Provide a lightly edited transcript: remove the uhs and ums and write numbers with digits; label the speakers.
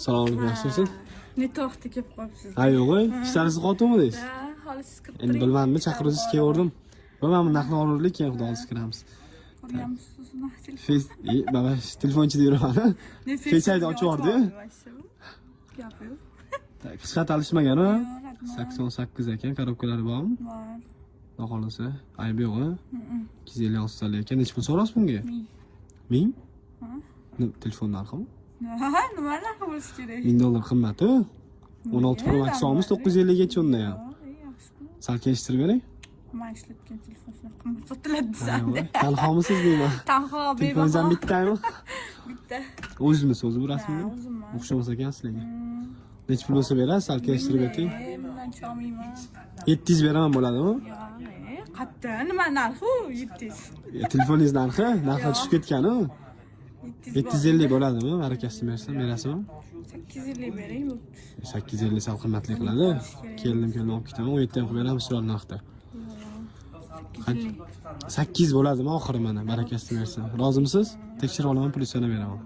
Speaker 1: Salom alaykum, yaxshimisiz?
Speaker 2: Ne to'xta kelib qolibsiz.
Speaker 1: Ha, yo'q, ishlaringizni qilyaptimi deysiz?
Speaker 2: Ha, hali siz kirib
Speaker 1: Endi
Speaker 2: turing.
Speaker 1: bilmadim, chaqiruvsiz kelgandim. Bilmadim, naqd orurlik keyin xudo olsa kiramiz.
Speaker 2: Ko'rganmisiz uni?
Speaker 1: Baba, telefonchida yuraman. Fechayni ochib yubordi-yu.
Speaker 2: Gap yo'q.
Speaker 1: Qisqa talishmagan ha? 88 ekan, korobkalari bormi?
Speaker 2: Bor.
Speaker 1: Xudo xolasa, ayb yo'q ha? 256 so'm ekan. Necha pul so'raysiz bunga? 1000. Telefon narximi?
Speaker 2: Ha, nima narx bo'lishi kerak?
Speaker 1: $1000 qimmat-ku. 16 Pro Max olmiz 950 gacha unda ham.
Speaker 2: Yaxshi.
Speaker 1: Sal kelishtirib bering.
Speaker 2: Men ishlatgan telefonlar qimmat sotiladi desam.
Speaker 1: Tanhomisiz deyman.
Speaker 2: Tanho
Speaker 1: Telefoningizdan bittami?
Speaker 2: Bitta.
Speaker 1: O'zimisiz, o'zi bu rasmini?
Speaker 2: O'zimman.
Speaker 1: O'xshamas ekan sizlarga. Necha pul bo'lsa berasiz, sal kelishtirib ayting.
Speaker 2: Bundan cho'mayman.
Speaker 1: 700 beraman bo'ladimi?
Speaker 2: Yo'q, qatta nima narxi 700.
Speaker 1: Telefoningiz narxi tushib ketgan-ku. 750 bo'ladimi? Barakasini bersam, berasizmi?
Speaker 2: 850 bering.
Speaker 1: 850 sal qimmatli qiladi. Keldim olib ketaman. 17 ham qilib beramiz shu narxda. 8 bo'ladimi oxiri mana barakasini bersam. Rozimisiz? Tekshirib olaman, pul yana beraman.